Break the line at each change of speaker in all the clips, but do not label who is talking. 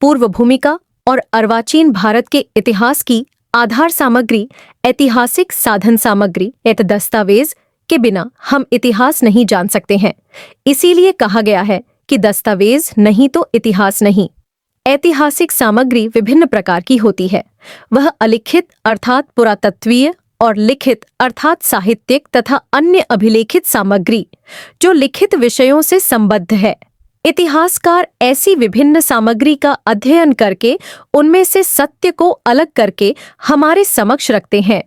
पूर्व भूमिका और अर्वाचीन भारत के इतिहास की आधार सामग्री, ऐतिहासिक साधन सामग्री एक दस्तावेज के बिना हम इतिहास नहीं जान सकते हैं। इसीलिए कहा गया है कि दस्तावेज नहीं तो इतिहास नहीं। ऐतिहासिक सामग्री विभिन्न प्रकार की होती है। वह अलिखित अर्थात पुरातत्वीय और लिखित अर्थात साहित्यिक तथा अन्य अभिलेखित सामग्री जो लिखित विषयों से संबद्ध है। इतिहासकार ऐसी विभिन्न सामग्री का अध्ययन करके उनमें से सत्य को अलग करके हमारे समक्ष रखते हैं।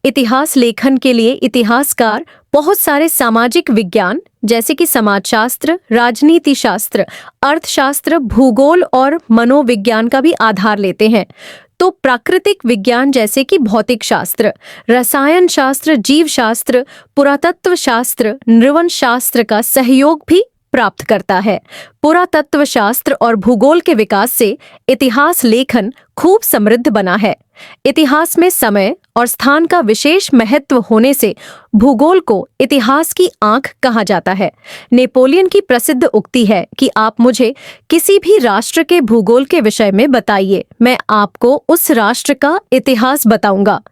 इतिहास लेखन के लिए इतिहासकार बहुत सारे सामाजिक विज्ञान जैसे कि समाजशास्त्र, राजनीति शास्त्र, अर्थशास्त्र, भूगोल और मनोविज्ञान का भी आधार लेते हैं। तो प्राकृतिक विज्ञान जैसे कि भौतिक शास्त्र, रसायन शास्त्र, जीव शास्त्र, पुरातत्व शास्त्र, नृवंश शास्त्र का सहयोग भी प्राप्त करता है। पुरातत्व शास्त्र और भूगोल के विकास से इतिहास लेखन खूब समृद्ध बना है। इतिहास में समय और स्थान का विशेष महत्व होने से भूगोल को इतिहास की आंख कहा जाता है। नेपोलियन की प्रसिद्ध उक्ति है कि आप मुझे किसी भी राष्ट्र के भूगोल के विषय में बताइए, मैं आपको उस राष्ट्र का इतिहास बताऊंगा।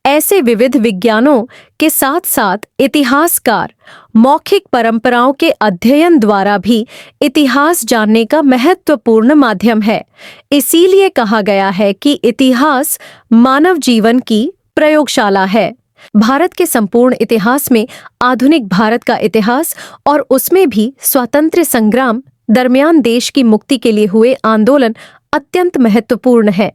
ऐसे विविध विज्ञानों के साथ साथ इतिहासकार मौखिक परंपराओं के अध्ययन द्वारा भी इतिहास जानने का महत्वपूर्ण माध्यम है। इसीलिए कहा गया है कि इतिहास मानव जीवन की प्रयोगशाला है। भारत के संपूर्ण इतिहास में आधुनिक भारत का इतिहास और उसमें भी स्वातंत्र्य संग्राम दरमियान देश की मुक्ति के लिए हुए आंदोलन अत्यंत महत्वपूर्ण है।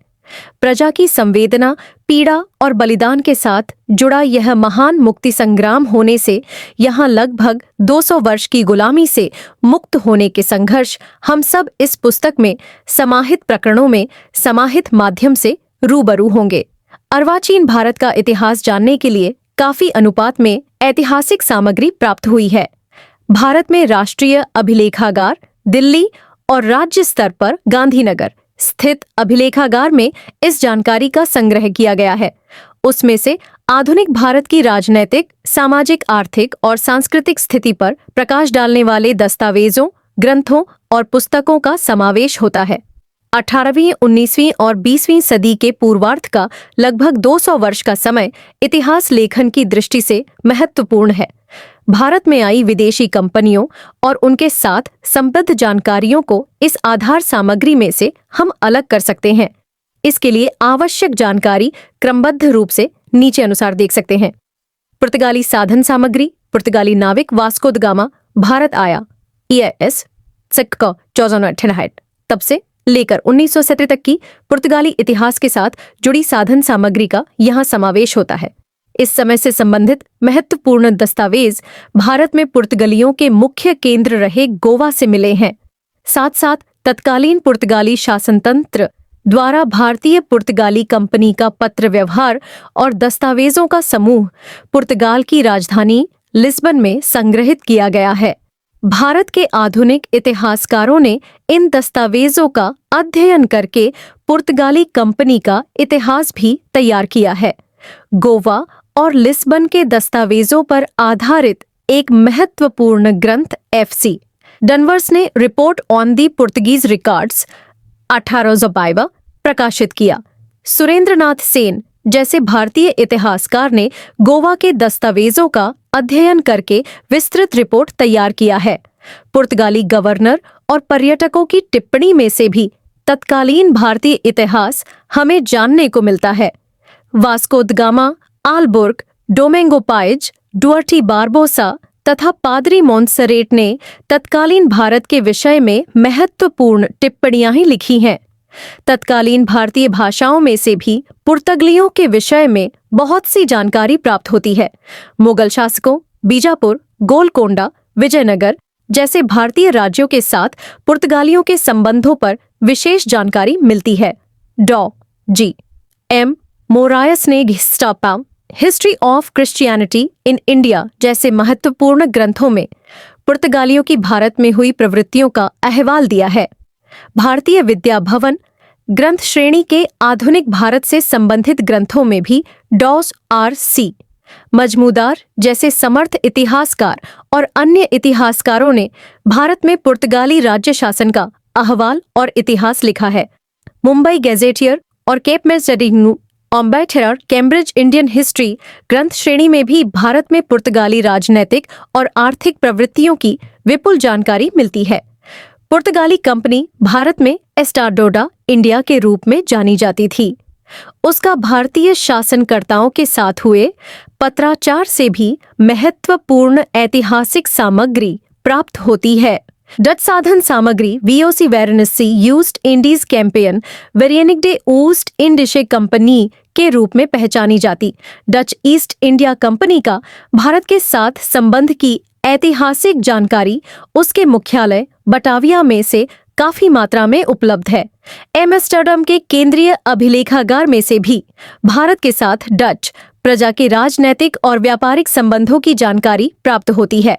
प्रजा की संवेदना, पीड़ा और बलिदान के साथ जुड़ा यह महान मुक्ति संग्राम होने से यहाँ लगभग 200 वर्ष की गुलामी से मुक्त होने के संघर्ष हम सब इस पुस्तक में समाहित प्रकरणों में समाहित माध्यम से रूबरू होंगे। अर्वाचीन भारत का इतिहास जानने के लिए काफी अनुपात में ऐतिहासिक सामग्री प्राप्त हुई है। भारत में राष्ट्रीय अभिलेखागार दिल्ली और राज्य स्तर पर गांधीनगर स्थित अभिलेखागार में इस जानकारी का संग्रह किया गया है। उसमें से आधुनिक भारत की राजनैतिक, सामाजिक, आर्थिक और सांस्कृतिक स्थिति पर प्रकाश डालने वाले दस्तावेजों, ग्रंथों और पुस्तकों का समावेश होता है। 18वीं, 19वीं और 20वीं सदी के पूर्वार्ध का लगभग 200 वर्ष का समय इतिहास लेखन की दृष्टि से महत्वपूर्ण है। भारत में आई विदेशी कंपनियों और उनके साथ संबद्ध जानकारियों को इस आधार सामग्री में से हम अलग कर सकते हैं। इसके लिए आवश्यक जानकारी क्रमबद्ध रूप से नीचे अनुसार देख सकते हैं। पुर्तगाली साधन सामग्री। पुर्तगाली नाविक वास्को द गामा भारत आया EIS 1498 तब से लेकर 1970 तक की पुर्तगाली इतिहास के साथ जुड़ी साधन सामग्री का यहाँ समावेश होता है। इस समय से संबंधित महत्वपूर्ण दस्तावेज भारत में पुर्तगालियों के मुख्य केंद्र रहे गोवा से मिले हैं। साथ साथ तत्कालीन पुर्तगाली शासनतंत्र द्वारा भारतीय पुर्तगाली कंपनी का पत्र व्यवहार और दस्तावेजों का समूह पुर्तगाल की राजधानी लिस्बन में संग्रहित किया गया है। भारत के आधुनिक इतिहासकारों ने इन दस्तावेजों का अध्ययन करके पुर्तगाली कंपनी का इतिहास भी तैयार किया है। गोवा और लिस्बन के दस्तावेजों पर आधारित एक महत्वपूर्ण ग्रंथ FC डनवर्स ने report on the Portuguese records 1852 प्रकाशित किया। सुरेंद्रनाथ सेन जैसे भारतीय इतिहासकार ने गोवा के दस्तावेजों का अध्ययन करके विस्तृत रिपोर्ट तैयार किया है। पुर्तगाली गवर्नर और पर्यटकों की टिप्पणी में से भी तत्कालीन भारतीय इतिहास हमें जानने को मिलता है। वास्को द गामा, आलबुर्क, डोमेंगो पाएज, डुअर्टी बारबोसा तथा पादरी मोंटसेरेट ने तत्कालीन भारत के विषय में महत्वपूर्ण टिप्पणियां ही लिखी हैं। तत्कालीन भारतीय भाषाओं में से भी पुर्तगालियों के विषय में बहुत सी जानकारी प्राप्त होती है। मुगल शासकों, बीजापुर, गोलकोंडा, विजयनगर जैसे भारतीय राज्यों के साथ पुर्तगालियों के संबंधों पर विशेष जानकारी मिलती है। डॉ. G.M. मोरायस ने गिस्टापाम history of Christianity in India जैसे महत्वपूर्ण ग्रंथों में पुर्तगालियों की भारत में हुई प्रवृत्तियों का अहवाल दिया है। भारतीय विद्या भवन ग्रंथ श्रेणी के आधुनिक भारत से संबंधित ग्रंथों में भी डॉस R.C. मजमूदार जैसे समर्थ इतिहासकार और अन्य इतिहासकारों ने भारत में पुर्तगाली राज्य शासन का अहवाल और इतिहास लिखा है। मुंबई गैजेटियर और केप में स्टडिंग ऑम्बेटेरर कैम्ब्रिज इंडियन हिस्ट्री ग्रंथ श्रेणी में भी भारत में पुर्तगाली राजनैतिक और आर्थिक प्रवृत्तियों की विपुल जानकारी मिलती है। पुर्तगाली कंपनी भारत में एस्टाडोडा इंडिया के रूप में जानी जाती थी। उसका भारतीय शासनकर्ताओं के साथ हुए पत्राचार से भी महत्वपूर्ण ऐतिहासिक सामग्री प्राप्त होती है। डच साधन सामग्री वीओसी वेरेनिसी यूज्ड इंडीज कैंपेयन वेरियनिक ऊस्ट इंडिशे कंपनी के रूप में पहचानी जाती डच ईस्ट इंडिया कंपनी का भारत के साथ संबंध की ऐतिहासिक जानकारी उसके मुख्यालय बटाविया में से काफी मात्रा में उपलब्ध है। एम्स्टर्डम के केंद्रीय अभिलेखागार में से भी भारत के साथ डच प्रजा के राजनैतिक और व्यापारिक संबंधों की जानकारी प्राप्त होती है।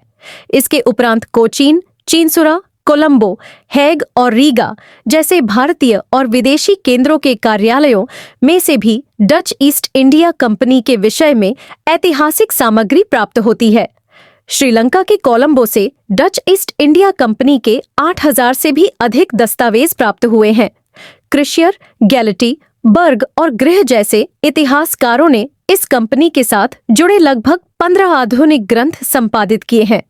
इसके उपरांत कोचीन, चिंसुरा, कोलंबो, हैग और रीगा जैसे भारतीय और विदेशी केंद्रों के कार्यालयों में से भी डच ईस्ट इंडिया कंपनी के विषय में ऐतिहासिक सामग्री प्राप्त होती है। श्रीलंका के कोलंबो से डच ईस्ट इंडिया कंपनी के 8000 से भी अधिक दस्तावेज प्राप्त हुए हैं। क्रिशियर, गैलेटी, बर्ग और ग्रह जैसे इतिहासकारों ने इस कंपनी के साथ जुड़े लगभग 15 आधुनिक ग्रंथ संपादित किए हैं।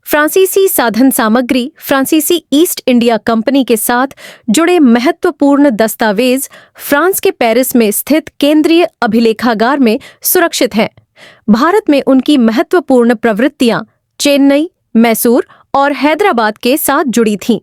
फ्रांसीसी साधन सामग्री फ्रांसीसी ईस्ट इंडिया कंपनी के साथ जुड़े महत्वपूर्ण दस्तावेज फ्रांस के पेरिस में स्थित केंद्रीय अभिलेखागार में सुरक्षित हैं। भारत में उनकी महत्वपूर्ण प्रवृत्तियां चेन्नई, मैसूर और हैदराबाद के साथ जुड़ी थीं।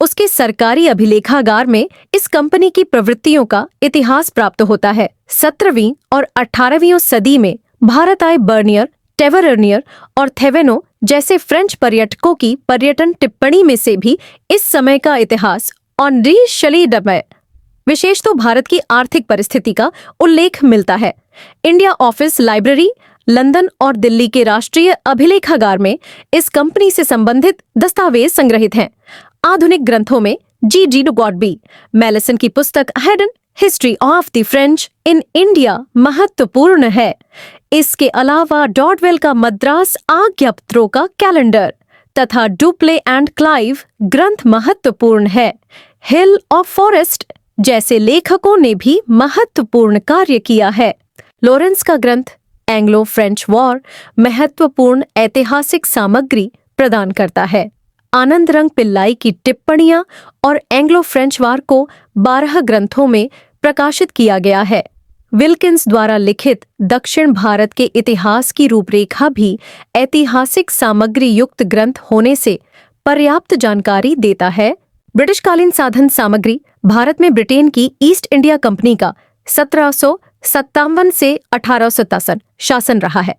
उसके सरकारी अभिलेखागार में इस कंपनी की प्रवृत्तियों का इतिहास प्राप्त होता है। 17वीं और 18वीं सदी में भारत आए बर्नियर, टेवरनियर और थेवेनो जैसे फ्रेंच पर्यटकों की पर्यटन टिप्पणी में से भी इस समय का इतिहास ऑनरी शलीडमे विशेष तो भारत की आर्थिक परिस्थिति का उल्लेख मिलता है। इंडिया ऑफिस लाइब्रेरी लंदन और दिल्ली के राष्ट्रीय अभिलेखागार में इस कंपनी से संबंधित दस्तावेज संग्रहित हैं। आधुनिक ग्रंथों में जी गॉडबी मैलेसन की पुस्तक hidden history of the French in India महत्वपूर्ण है। इसके अलावा डॉडवेल का मद्रास आज्ञापत्रों का कैलेंडर तथा डुप्ले एंड क्लाइव ग्रंथ महत्वपूर्ण है। हिल ऑफ फॉरेस्ट जैसे लेखकों ने भी महत्वपूर्ण कार्य किया है। लॉरेंस का ग्रंथ एंग्लो फ्रेंच वॉर महत्वपूर्ण ऐतिहासिक सामग्री प्रदान करता है। आनंदरंग पिल्लाई की टिप्पणियां और एंग्लो फ्रेंच वार को 12 ग्रंथों में प्रकाशित किया गया है। विल्किंस द्वारा लिखित दक्षिण भारत के इतिहास की रूपरेखा भी ऐतिहासिक सामग्री युक्त ग्रंथ होने से पर्याप्त जानकारी देता है। ब्रिटिशकालीन साधन सामग्री भारत में ब्रिटेन की ईस्ट इंडिया कंपनी का 1757 से 1863 शासन रहा है।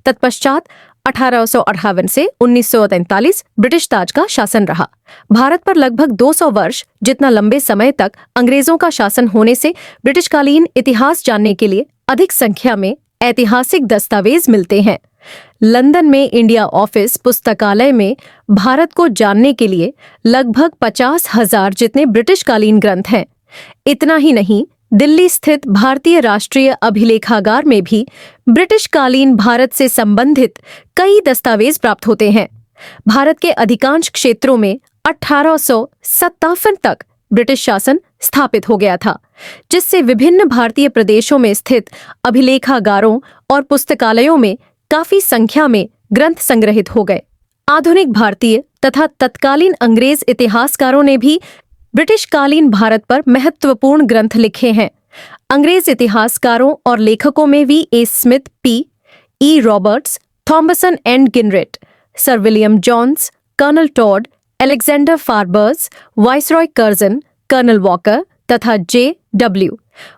तत्पश्चात 1858 से 1943 ब्रिटिश ताज का शासन रहा। भारत पर लगभग 200 वर्ष जितना लंबे समय तक अंग्रेजों का शासन होने से ब्रिटिशकालीन इतिहास जानने के लिए अधिक संख्या में ऐतिहासिक दस्तावेज मिलते हैं। लंदन में इंडिया ऑफिस पुस्तकालय में भारत को जानने के लिए लगभग 50,000 जितने ब्रिटिशकालीन ग्रंथ हैं। इतना ही नहीं, दिल्ली स्थित भारतीय राष्ट्रीय अभिलेखागार में भी ब्रिटिशकालीन भारत से संबंधित कई दस्तावेज प्राप्त होते हैं। भारत के अधिकांश क्षेत्रों में 1857 तक ब्रिटिश शासन स्थापित हो गया था, जिससे विभिन्न भारतीय प्रदेशों में स्थित अभिलेखागारों और पुस्तकालयों में काफी संख्या में ग्रंथ संग्रहित हो गए। आधुनिक भारतीय तथा तत्कालीन अंग्रेज इतिहासकारों ने भी ब्रिटिशकालीन भारत पर महत्वपूर्ण ग्रंथ लिखे हैं। अंग्रेज इतिहासकारों और लेखकों में V A Smith, P E Roberts, Thompson and Garratt, sir William Jones, colonel Tod, Alexander Forbes, viceroy Curzon, colonel Walker तथा जे.डब्ल्यू.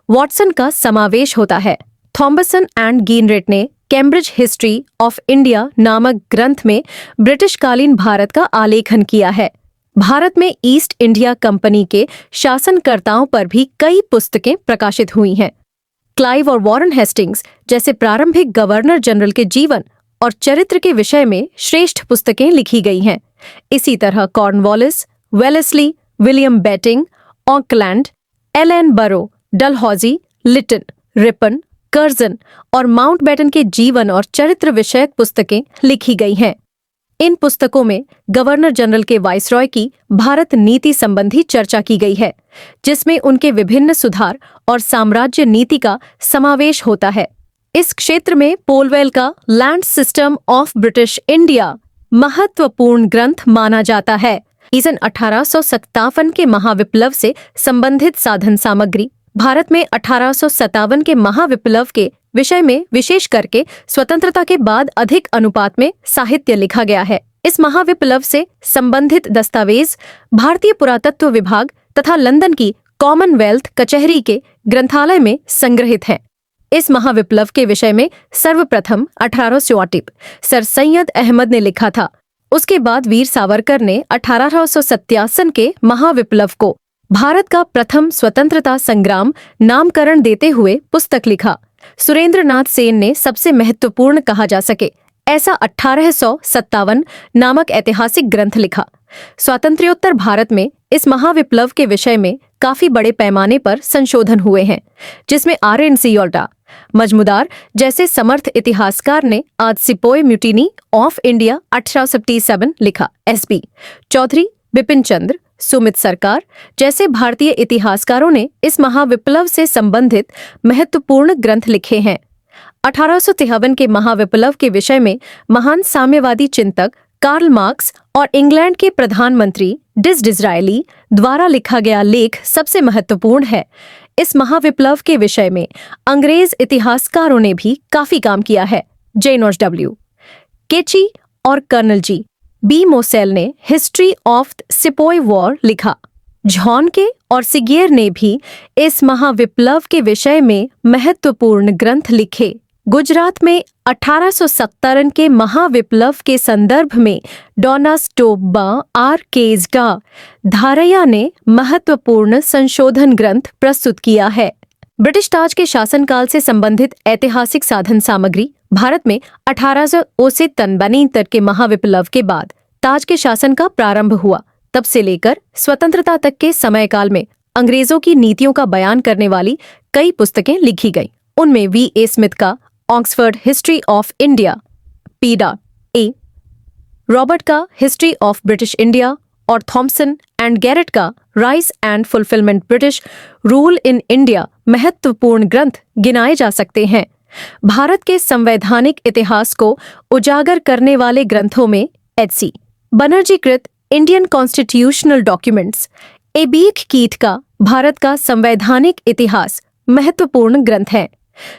वॉटसन का समावेश होता है। थॉम्पसन एंड गिनरेट ने कैम्ब्रिज हिस्ट्री ऑफ इंडिया नामक ग्रंथ में ब्रिटिशकालीन भारत का आलेखन किया है। भारत में ईस्ट इंडिया कंपनी के शासनकर्ताओं पर भी कई पुस्तकें प्रकाशित हुई हैं। क्लाइव और वॉरेन हेस्टिंग्स जैसे प्रारंभिक गवर्नर जनरल के जीवन और चरित्र के विषय में श्रेष्ठ पुस्तकें लिखी गई हैं। इसी तरह Cornwallis, Wellesley, William Bentinck, Auckland, Ellenborough, Dalhousie, Lytton, Ripon, Curzon और माउंटबेटन के जीवन और चरित्र विषयक पुस्तकें लिखी गई हैं। इन पुस्तकों में गवर्नर जनरल के वाइसरॉय की भारत नीति संबंधी चर्चा की गई है, जिसमें उनके विभिन्न सुधार और साम्राज्य नीति का समावेश होता है। इस क्षेत्र में पोलवेल का land system of British India महत्वपूर्ण ग्रंथ माना जाता है। ईसन 1857 के महाविप्लव से संबंधित साधन सामग्री। भारत में 1857 के महाविप्लव के विषय में विशेष करके स्वतंत्रता के बाद अधिक अनुपात में साहित्य लिखा गया है। इस महाविप्लव से संबंधित दस्तावेज भारतीय पुरातत्व विभाग तथा लंदन की कॉमनवेल्थ कचहरी के ग्रंथालय में संग्रहित हैं। इस महाविप्लव के विषय में सर्वप्रथम 1864 सर सैयद अहमद ने लिखा था। उसके बाद वीर सावरकर ने 1857 के महाविप्लव को भारत का प्रथम स्वतंत्रता संग्राम नामकरण देते हुए पुस्तक लिखा। सुरेंद्रनाथ सेन ने सबसे महत्वपूर्ण कहा जा सके ऐसा 1857 नामक ऐतिहासिक ग्रंथ लिखा। स्वातंत्र्योत्तर भारत में इस महाविप्लव के विषय में काफी बड़े पैमाने पर संशोधन हुए हैं, जिसमें RNC ऑल्टा मजमुदार जैसे समर्थ इतिहासकार ने आज सिपोय म्यूटिनी ऑफ इंडिया 1857 लिखा। SP चौधरी, बिपिन चंद्र, सुमित सरकार जैसे भारतीय इतिहासकारों ने इस महाविप्लव से संबंधित महत्वपूर्ण ग्रंथ लिखे हैं। 1853 के महाविप्लव के विषय में महान साम्यवादी चिंतक कार्ल मार्क्स और इंग्लैंड के प्रधानमंत्री डिसरायली द्वारा लिखा गया लेख सबसे महत्वपूर्ण है। इस महाविप्लव के विषय में अंग्रेज इतिहासकारों ने भी काफी काम किया है। JNOS W केची और कर्नल B मोसेल ने हिस्ट्री ऑफ सिपोय वॉर लिखा। झॉनके और सिगियर ने भी इस महाविप्लव के विषय में महत्वपूर्ण ग्रंथ लिखे। गुजरात में 1870 के महाविप्लव के संदर्भ में डोनास्टोबा आरकेजडा धारया ने महत्वपूर्ण संशोधन ग्रंथ प्रस्तुत किया है। ब्रिटिश ताज के शासनकाल से संबंधित ऐतिहासिक साधन सामग्री। भारत में 1872 के महाविप्लव के बाद ताज के शासन का प्रारंभ हुआ। तब से लेकर स्वतंत्रता तक के समयकाल में अंग्रेजों की नीतियों का बयान करने वाली कई पुस्तकें लिखी गईं। उनमें V.A. स्मिथ का ऑक्सफोर्ड हिस्ट्री ऑफ इंडिया, पीडा ए, रॉबर्ट का हिस्ट्री ऑफ ब्रिटिश इंडिया और थॉमसन एंड गैरेट का rice and fulfilment British rule in India महत्वपूर्ण ग्रंथ गिनाए जा सकते हैं। भारत के संवैधानिक इतिहास को उजागर करने वाले ग्रंथों में H.C. बनर्जी कृत इंडियन कॉन्स्टिट्यूशनल डॉक्यूमेंट्स, एबीक कीट का भारत का संवैधानिक इतिहास महत्वपूर्ण ग्रंथ है।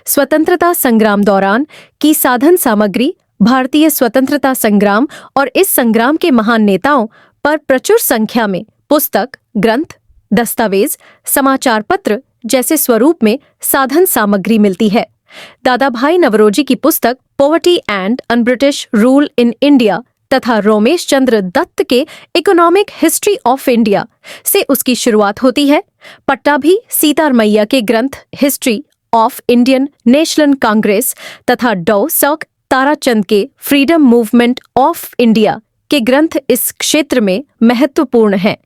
स्वतंत्रता संग्राम दौरान की साधन सामग्री भारतीय स्वतंत्रता संग्राम और इस संग्राम के महान नेताओं पर प्रचुर संख्या में पुस्तक, ग्रंथ, दस्तावेज, समाचार पत्र जैसे स्वरूप में साधन सामग्री मिलती है। दादा भाई नवरोजी की पुस्तक poverty and un-British rule in India तथा रोमेश चंद्र दत्त के इकोनॉमिक हिस्ट्री ऑफ इंडिया से उसकी शुरुआत होती है। पट्टाभी सीतारमैया के ग्रंथ history of Indian national Congress तथा डॉ सौक ताराचंद के फ्रीडम मूवमेंट ऑफ इंडिया के ग्रंथ इस क्षेत्र में महत्वपूर्ण हैं।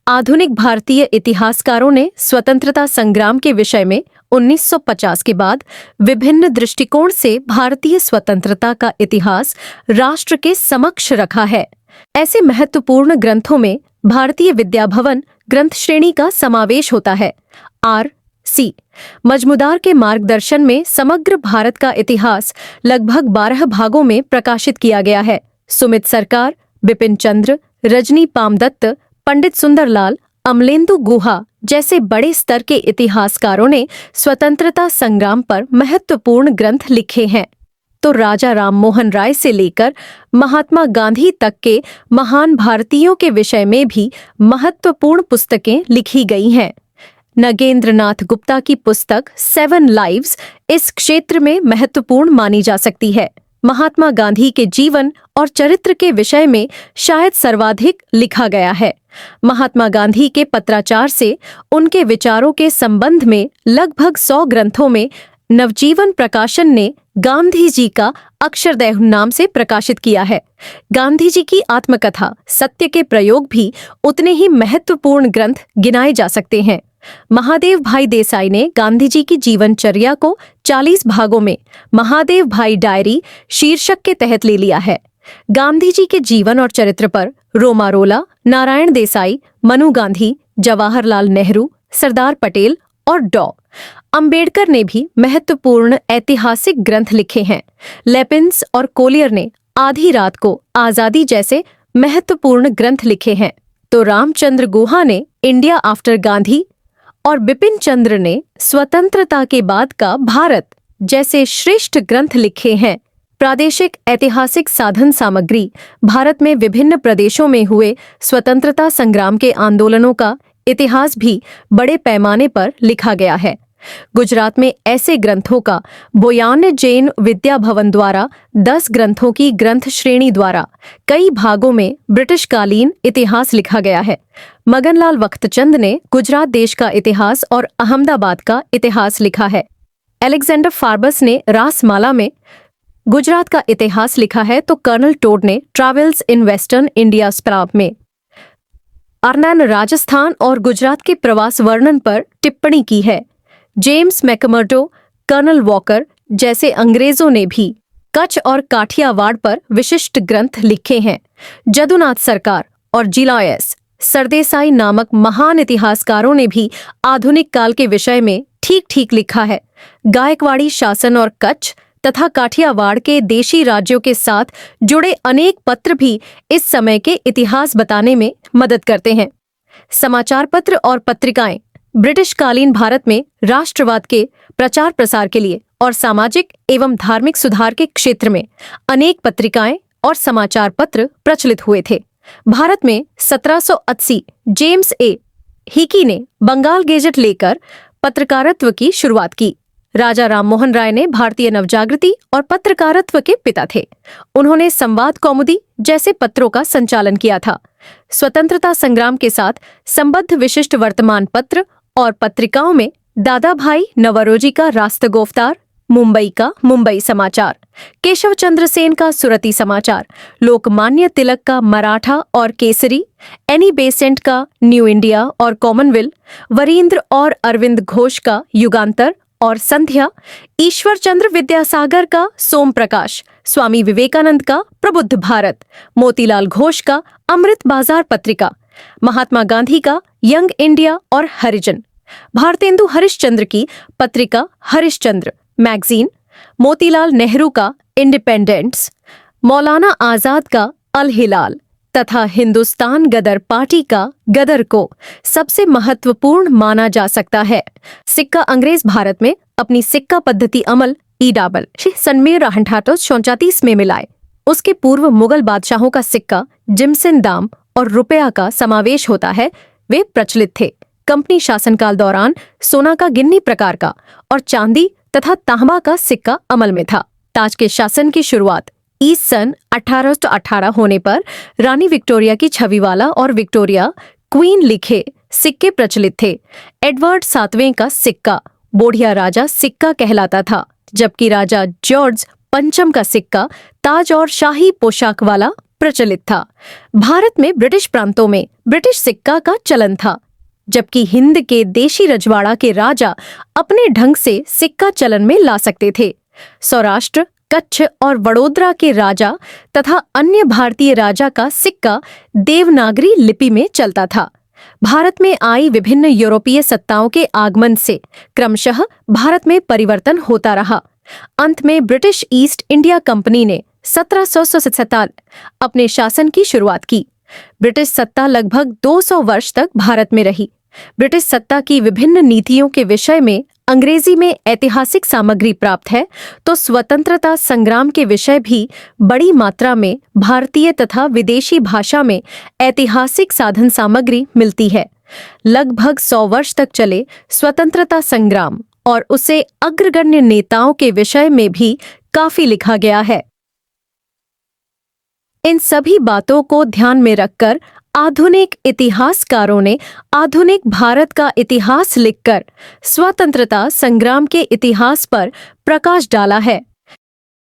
आधुनिक भारतीय इतिहासकारों ने स्वतंत्रता संग्राम के विषय में 1950 के बाद विभिन्न दृष्टिकोण से भारतीय स्वतंत्रता का इतिहास राष्ट्र के समक्ष रखा है। ऐसे महत्वपूर्ण ग्रंथों में भारतीय विद्या भवन ग्रंथ श्रेणी का समावेश होता है। RC मजमुदार के मार्गदर्शन में समग्र भारत का इतिहास लगभग 12 भागों में प्रकाशित किया गया है। सुमित सरकार, बिपिन चंद्र, रजनी पामदत्त, पंडित सुंदरलाल, अमलेंदु गुहा जैसे बड़े स्तर के इतिहासकारों ने स्वतंत्रता संग्राम पर महत्वपूर्ण ग्रंथ लिखे हैं। तो राजा राम मोहन राय से लेकर महात्मा गांधी तक के महान भारतीयों के विषय में भी महत्वपूर्ण पुस्तकें लिखी गई हैं। नगेंद्र नाथ गुप्ता की पुस्तक 7 लाइव्स इस क्षेत्र में महत्वपूर्ण मानी जा सकती है। महात्मा गांधी के जीवन और चरित्र के विषय में शायद सर्वाधिक लिखा गया है। महात्मा गांधी के पत्राचार से उनके विचारों के संबंध में लगभग 100 ग्रंथों में नवजीवन प्रकाशन ने गांधी जी का अक्षरदेह नाम से प्रकाशित किया है। गांधी जी की आत्मकथा सत्य के प्रयोग भी उतने ही महत्वपूर्ण ग्रंथ गिनाए जा सकते हैं। महादेव भाई देसाई ने गांधी जी की जीवनचर्या को 40 भागों में महादेव भाई डायरी शीर्षक के तहत ले लिया है। गांधी जी के जीवन और चरित्र पर रोमारोला, नारायण देसाई, मनु गांधी, जवाहरलाल नेहरू, सरदार पटेल और डॉ. अंबेडकर ने भी महत्वपूर्ण ऐतिहासिक ग्रंथ लिखे हैं। लेपिन्स और कोलियर ने आधी रात को आजादी जैसे महत्वपूर्ण ग्रंथ लिखे हैं, तो रामचंद्र गुहा ने इंडिया आफ्टर गांधी और बिपिन चंद्र ने स्वतंत्रता के बाद का भारत जैसे श्रेष्ठ ग्रंथ लिखे हैं। प्रादेशिक ऐतिहासिक साधन सामग्री भारत में विभिन्न प्रदेशों में हुए स्वतंत्रता संग्राम के आंदोलनों का इतिहास भी बड़े पैमाने पर लिखा गया है। गुजरात में ऐसे ग्रंथों का बोयान जैन विद्या भवन द्वारा 10 ग्रंथों की ग्रंथ श्रेणी द्वारा कई भागों में ब्रिटिशकालीन इतिहास लिखा गया है। मगनलाल बख्तचंद ने गुजरात देश का इतिहास और अहमदाबाद का इतिहास लिखा है। अलेक्जेंडर फार्बस ने रासमाला में गुजरात का इतिहास लिखा है, तो कर्नल टोड ने ट्रैवल्स इन वेस्टर्न इंडिया स्प्राव में अर्नैन राजस्थान और गुजरात के प्रवास वर्णन पर टिप्पणी की है। जेम्स मैकमर्डो, कर्नल वॉकर जैसे अंग्रेजों ने भी कच्छ और काठियावाड़ पर विशिष्ट ग्रंथ लिखे हैं। जदुनाथ सरकार और जिलायस सरदेसाई नामक महान इतिहासकारों ने भी आधुनिक काल के विषय में ठीक लिखा है। गायकवाड़ी शासन और कच्छ तथा काठियावाड़ के देशी राज्यों के साथ जुड़े अनेक पत्र भी इस समय के इतिहास बताने में मदद करते हैं। समाचार पत्र और पत्रिकाएं ब्रिटिशकालीन भारत में राष्ट्रवाद के प्रचार प्रसार के लिए और सामाजिक एवं धार्मिक सुधार के क्षेत्र में अनेक पत्रिकाएं और समाचार पत्र प्रचलित हुए थे। भारत में 1780 जेम्स ए हिकी ने बंगाल गेजेट लेकर पत्रकारित्व की शुरुआत की। राजा राममोहन राय ने भारतीय नवजागृति और पत्रकारित्व के पिता थे। उन्होंने संवाद कौमुदी जैसे पत्रों का संचालन किया था। स्वतंत्रता संग्राम के साथ संबद्ध विशिष्ट वर्तमान पत्र और पत्रिकाओं में दादा भाई नवरोजी का रास्तगोफ्तार, मुंबई का मुंबई समाचार, केशव चंद्र सेन का सुरती समाचार, लोकमान्य तिलक का मराठा और केसरी, एनी बेसेंट का न्यू इंडिया और कॉमनवेल्थ, वरींद्र और अरविंद घोष का युगांतर और संध्या, ईश्वर चंद्र विद्यासागर का सोम प्रकाश, स्वामी विवेकानंद का प्रबुद्ध भारत, मोतीलाल घोष का अमृत बाजार पत्रिका, महात्मा गांधी का यंग इंडिया और हरिजन, भारतेंदु हरिश्चंद्र की पत्रिका हरिश्चंद्र मैगजीन, मोतीलाल नेहरू का इंडिपेंडेंस, मौलाना आजाद का अल हिलाल तथा हिंदुस्तान गदर पार्टी का गदर को सबसे महत्वपूर्ण माना जा सकता है। सिक्का अंग्रेज भारत में अपनी सिक्का पद्धति अमल ईडाबल सनमेर 1834 में मिलाए। उसके पूर्व मुगल बादशाहों का सिक्का जिमसिन दाम और रुपया का समावेश होता है, वे प्रचलित थे। कंपनी शासनकाल दौरान सोना का गिन्नी प्रकार का और चांदी तथा तांबा का सिक्का अमल में था। ताज के शासन की शुरुआत ईस्ट सन 1818 होने पर रानी विक्टोरिया की छवि वाला और विक्टोरिया क्वीन लिखे सिक्के प्रचलित थे। एडवर्ड 7वें का सिक्का बोढ़िया राजा सिक्का कहलाता था, जबकि राजा जॉर्ज 5 का सिक्का ताज और शाही पोशाक वाला प्रचलित था। भारत में ब्रिटिश प्रांतों में ब्रिटिश सिक्का का चलन था, जबकि हिंद के देशी रजवाड़ा के राजा अपने ढंग से सिक्का चलन में ला सकते थे। सौराष्ट्र, कच्छ और वडोदरा के राजा तथा अन्य भारतीय राजा का सिक्का देवनागरी लिपि में चलता था। भारत में आई विभिन्न यूरोपीय सत्ताओं के आगमन से क्रमशः भारत में परिवर्तन होता रहा। अंत में ब्रिटिश ईस्ट इंडिया कंपनी ने 1777 अपने शासन की शुरुआत की। ब्रिटिश सत्ता लगभग 200 वर्ष तक भारत में रही। ब्रिटिश सत्ता की विभिन्न नीतियों के विषय में अंग्रेजी में ऐतिहासिक सामग्री प्राप्त है, तो स्वतंत्रता संग्राम के विषय भी बड़ी मात्रा में भारतीय तथा विदेशी भाषा में ऐतिहासिक साधन सामग्री मिलती है। लगभग 100 वर्ष तक चले स्वतंत्रता संग्राम और उसे अग्रगण्य नेताओं के विषय में भी काफी लिखा गया है। इन सभी बातों को ध्यान में रखकर आधुनिक इतिहासकारों ने आधुनिक भारत का इतिहास लिखकर स्वतंत्रता संग्राम के इतिहास पर प्रकाश डाला है।